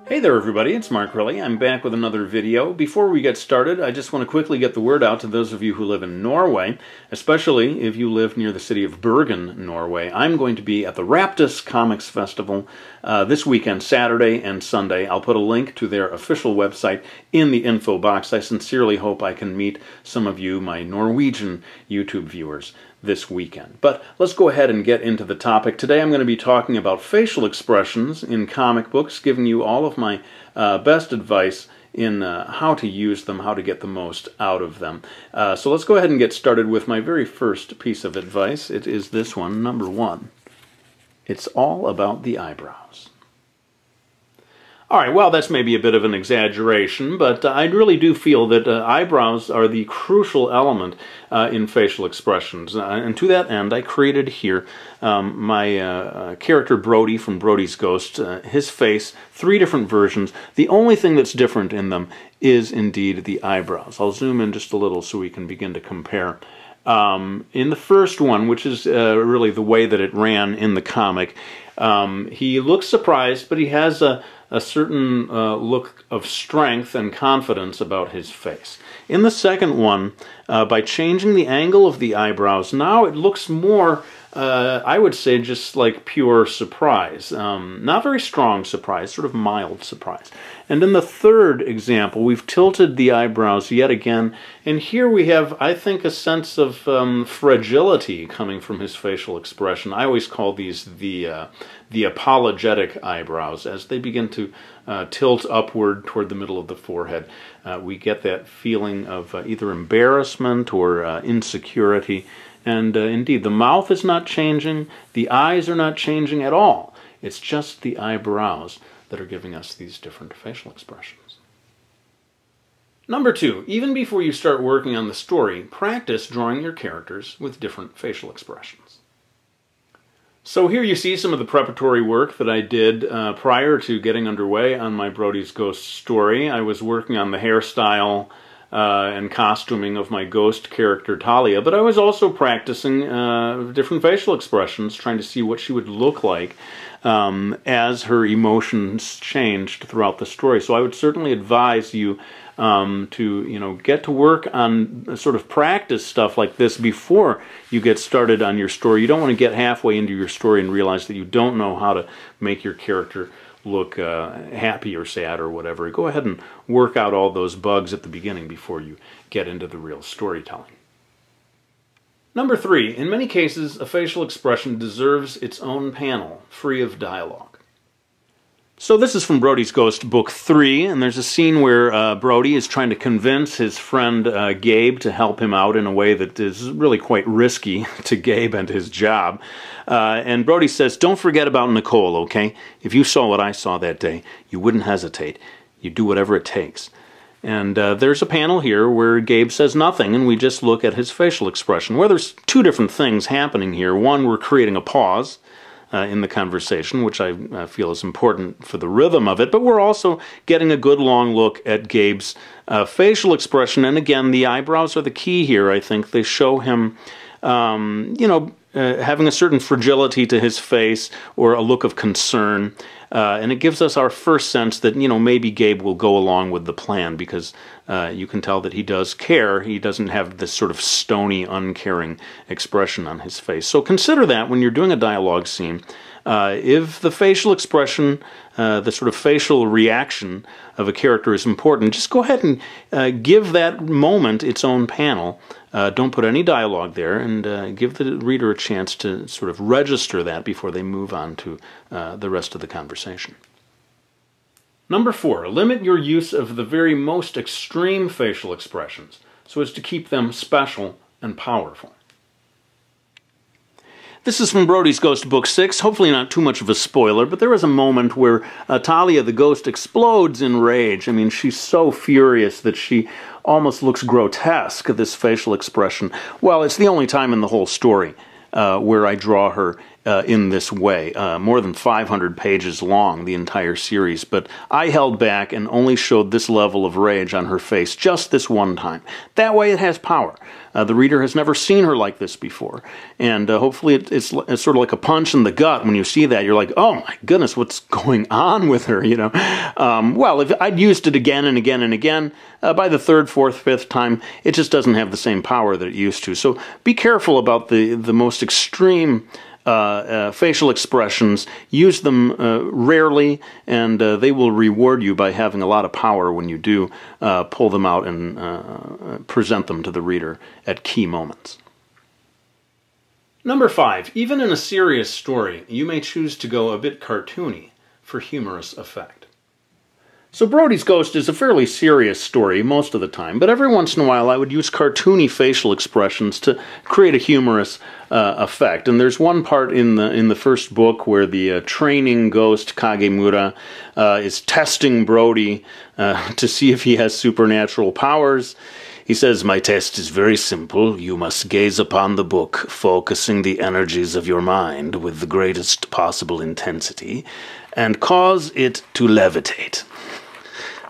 Hey there everybody, it's Mark Riley. I'm back with another video. Before we get started, I just want to quickly get the word out to those of you who live in Norway, especially if you live near the city of Bergen, Norway. I'm going to be at the Raptus Comics Festival this weekend, Saturday and Sunday. I'll put a link to their official website in the info box. I sincerely hope I can meet some of you, my Norwegian YouTube viewers, this weekend. But let's go ahead and get into the topic. Today I'm going to be talking about facial expressions in comic books, giving you all of my best advice in how to use them, how to get the most out of them. So let's go ahead and get started with my very first piece of advice. It is this one, number 1. It's all about the eyebrows. Alright, well, that's maybe a bit of an exaggeration, but I really do feel that eyebrows are the crucial element in facial expressions. And to that end, I created here my character Brody from Brody's Ghost, his face, 3 different versions. The only thing that's different in them is indeed the eyebrows. I'll zoom in just a little so we can begin to compare. In the first one, which is really the way that it ran in the comic, he looks surprised, but he has a certain look of strength and confidence about his face. In the second one, by changing the angle of the eyebrows, now it looks more, I would say, just like pure surprise. Not very strong surprise, sort of mild surprise. And in the third example, we've tilted the eyebrows yet again, and here we have, I think, a sense of fragility coming from his facial expression. I always call these the apologetic eyebrows. As they begin to tilt upward toward the middle of the forehead, we get that feeling of either embarrassment or insecurity. And indeed, the mouth is not changing, the eyes are not changing at all. It's just the eyebrows that are giving us these different facial expressions. Number 2, even before you start working on the story, practice drawing your characters with different facial expressions. So here you see some of the preparatory work that I did prior to getting underway on my Brody's Ghost story. I was working on the hairstyle and costuming of my ghost character Talia, but I was also practicing different facial expressions, trying to see what she would look like as her emotions changed throughout the story. So I would certainly advise you to get to work on sort of practice stuff like this before you get started on your story. You don't want to get halfway into your story and realize that you don't know how to make your character look happy or sad or whatever. Go ahead and work out all those bugs at the beginning before you get into the real storytelling. Number 3, in many cases, a facial expression deserves its own panel, free of dialogue. So this is from Brody's Ghost, Book 3, and there's a scene where Brody is trying to convince his friend Gabe to help him out in a way that is really quite risky to Gabe and his job. And Brody says, "Don't forget about Nicole, okay? If you saw what I saw that day, you wouldn't hesitate. You'd do whatever it takes." And there's a panel here where Gabe says nothing, and we just look at his facial expression. Well, there's 2 different things happening here. One, we're creating a pause in the conversation, which I feel is important for the rhythm of it, but we're also getting a good long look at Gabe's facial expression. And again, the eyebrows are the key here, I think. They show him, having a certain fragility to his face or a look of concern. And it gives us our first sense that, maybe Gabe will go along with the plan, because you can tell that he does care. He doesn't have this sort of stony, uncaring expression on his face. So consider that when you're doing a dialogue scene. If the facial expression, the sort of facial reaction of a character is important, just go ahead and give that moment its own panel. Don't put any dialogue there, and give the reader a chance to sort of register that before they move on to the rest of the conversation. Number 4, limit your use of the very most extreme facial expressions so as to keep them special and powerful. This is from Brody's Ghost, Book 6. Hopefully not too much of a spoiler, but there is a moment where Talia the ghost explodes in rage. I mean, she's so furious that she almost looks grotesque, this facial expression. Well, it's the only time in the whole story where I draw her in this way. More than 500 pages long, the entire series, but I held back and only showed this level of rage on her face just this one time. That way it has power. The reader has never seen her like this before, and hopefully it's sort of like a punch in the gut when you see that. You're like, oh my goodness, what's going on with her, you know? Well, if I'd used it again and again and again, by the third, fourth, fifth time, it just doesn't have the same power that it used to. So be careful about the most extreme facial expressions. Use them rarely, and they will reward you by having a lot of power when you do pull them out and present them to the reader at key moments. Number 5. Even in a serious story, you may choose to go a bit cartoony for humorous effect. So Brody's Ghost is a fairly serious story most of the time, but every once in a while I would use cartoony facial expressions to create a humorous effect. And there's one part in the first book where the training ghost Kagemura is testing Brody to see if he has supernatural powers. He says, "My test is very simple. You must gaze upon the book, focusing the energies of your mind with the greatest possible intensity, and cause it to levitate."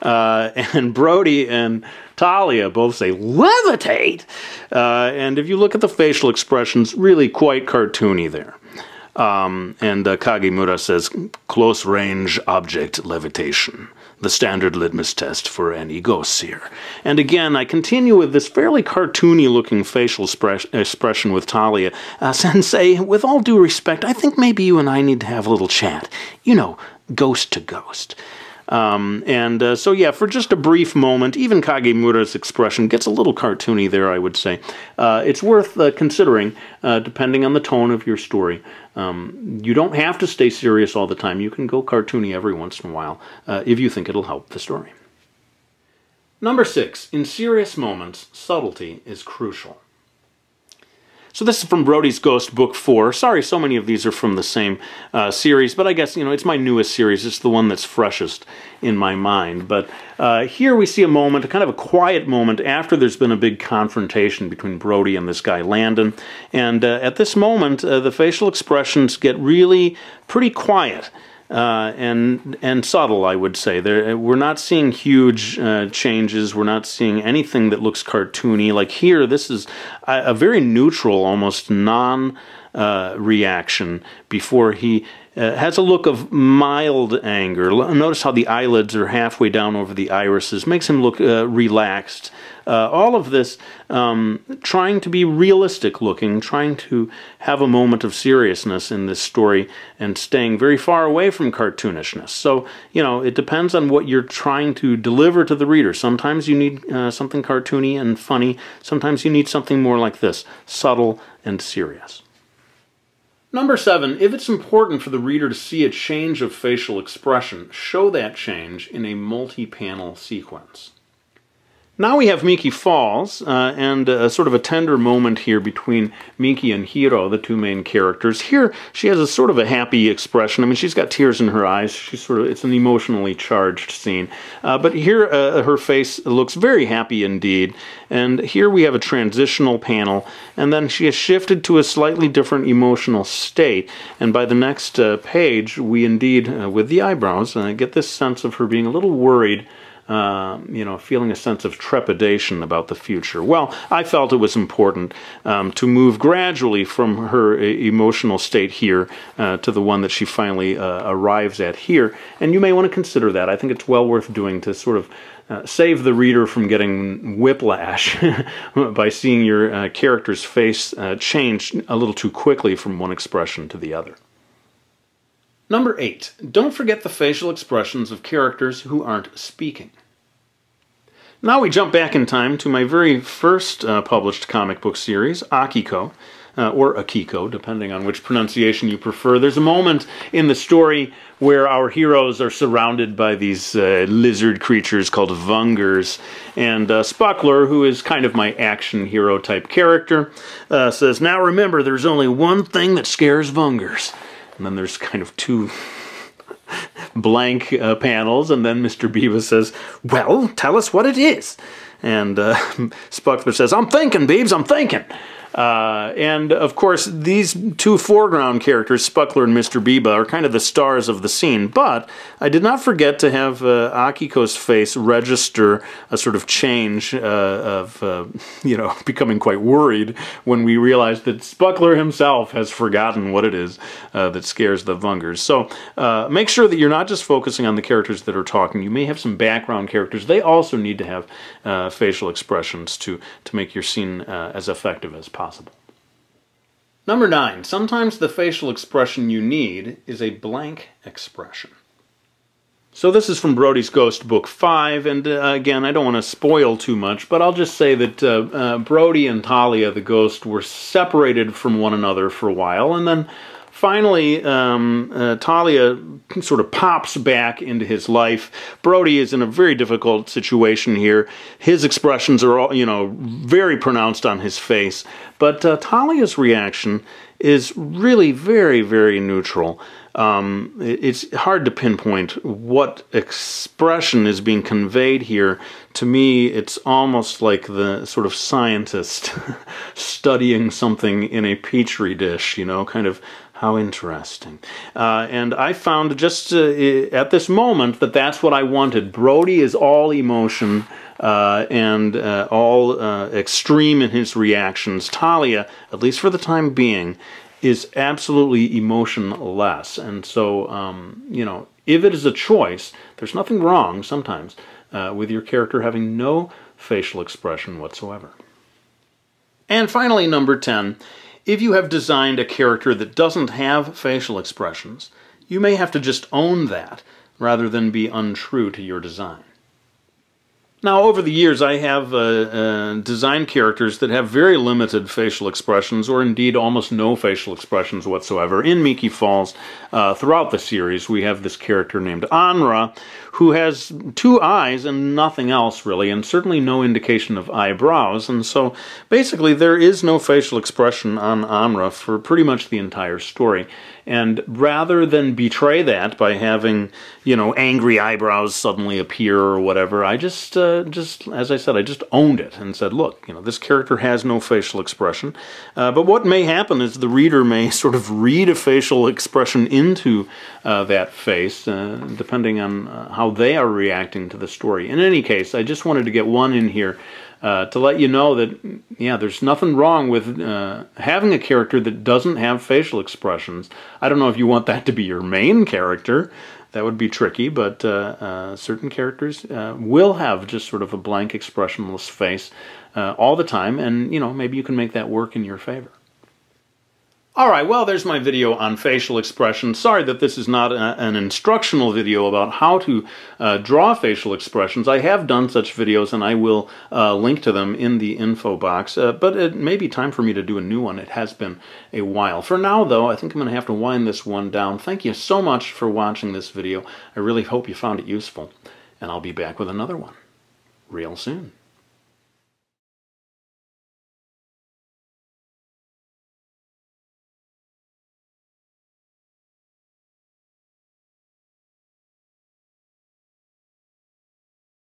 And Brody and Talia both say, "Levitate?" And if you look at the facial expressions, really quite cartoony there. And Kagemura says, "Close-range object levitation, the standard litmus test for any ghost seer." And again, I continue with this fairly cartoony-looking facial expression with Talia. "Sensei, with all due respect, I think maybe you and I need to have a little chat. You know, ghost to ghost." So yeah, for just a brief moment, even Kagemura's expression gets a little cartoony there, I would say. It's worth considering, depending on the tone of your story. You don't have to stay serious all the time. You can go cartoony every once in a while, if you think it'll help the story. Number 6. In serious moments, subtlety is crucial. So this is from Brody's Ghost, Book 4. Sorry, so many of these are from the same series, but I guess, you know, it's my newest series. It's the one that's freshest in my mind. But here we see a moment, a kind of a quiet moment after there's been a big confrontation between Brody and this guy Landon. And at this moment, the facial expressions get really pretty quiet. And subtle, I would say. We're not seeing huge changes. We're not seeing anything that looks cartoony. Like here, this is a very neutral, almost non-reaction before he has a look of mild anger. Notice how the eyelids are halfway down over the irises. Makes him look relaxed. All of this trying to be realistic looking, trying to have a moment of seriousness in this story and staying very far away from cartoonishness. So, you know, it depends on what you're trying to deliver to the reader. Sometimes you need something cartoony and funny. Sometimes you need something more like this, subtle and serious. Number 7, if it's important for the reader to see a change of facial expression, show that change in a multi-panel sequence. Now we have Miki falls, and sort of a tender moment here between Miki and Hiro, the two main characters. Here, she has a sort of a happy expression. I mean, she's got tears in her eyes. It's an emotionally charged scene. But here, her face looks very happy indeed. And here we have a transitional panel, and then she has shifted to a slightly different emotional state. And by the next page, we indeed, with the eyebrows, get this sense of her being a little worried, you know, feeling a sense of trepidation about the future. Well, I felt it was important to move gradually from her emotional state here to the one that she finally arrives at here. And you may want to consider that. I think it's well worth doing to sort of save the reader from getting whiplash by seeing your character's face change a little too quickly from one expression to the other. Number 8, don't forget the facial expressions of characters who aren't speaking. Now we jump back in time to my very first published comic book series, Akiko, or Akiko, depending on which pronunciation you prefer. There's a moment in the story where our heroes are surrounded by these lizard creatures called Vungers, and Spuckler, who is kind of my action hero type character, says, "Now remember, there's only one thing that scares Vungers." And then there's kind of two blank panels, and then Mr. Beavis says, "Well, tell us what it is." And Spuckler says, "I'm thinking, Beavis, I'm thinking." And, of course, these two foreground characters, Spuckler and Mr. Biba, are kind of the stars of the scene. But I did not forget to have Akiko's face register a sort of change of, becoming quite worried when we realized that Spuckler himself has forgotten what it is that scares the Vungers. So make sure that you're not just focusing on the characters that are talking. You may have some background characters. They also need to have facial expressions to make your scene as effective as possible. Number 9. Sometimes the facial expression you need is a blank expression. So this is from Brody's Ghost, Book 5, and again, I don't want to spoil too much, but I'll just say that Brody and Talia, the ghost, were separated from one another for a while, and then finally, Talia sort of pops back into his life. Brody is in a very difficult situation here. His expressions are all, very pronounced on his face. But Talia's reaction is really very, very neutral. It's hard to pinpoint what expression is being conveyed here. To me, it's almost like the sort of scientist studying something in a petri dish, kind of how interesting. And I found just at this moment that that's what I wanted. Brody is all emotion and all extreme in his reactions. Talia, at least for the time being, is absolutely emotionless. And so, if it is a choice, there's nothing wrong sometimes with your character having no facial expression whatsoever. And finally, number 10. If you have designed a character that doesn't have facial expressions, you may have to just own that rather than be untrue to your design. Now, over the years, I have designed characters that have very limited facial expressions, or indeed almost no facial expressions whatsoever. In Miki Falls, throughout the series, we have this character named Anra, who has 2 eyes and nothing else, really, and certainly no indication of eyebrows. And so, basically, there is no facial expression on Anra for pretty much the entire story. And rather than betray that by having, angry eyebrows suddenly appear or whatever, I just as I said, I just owned it and said, look, this character has no facial expression. But what may happen is the reader may sort of read a facial expression into that face, depending on how they are reacting to the story. In any case, I just wanted to get one in here to let you know that, there's nothing wrong with having a character that doesn't have facial expressions. I don't know if you want that to be your main character. That would be tricky, but certain characters will have just sort of a blank, expressionless face all the time, and, maybe you can make that work in your favor. Alright, well, there's my video on facial expressions. Sorry that this is not an instructional video about how to draw facial expressions. I have done such videos, and I will link to them in the info box. But it may be time for me to do a new one. It has been a while. For now, though, I think I'm going to have to wind this one down. Thank you so much for watching this video. I really hope you found it useful. And I'll be back with another one real soon.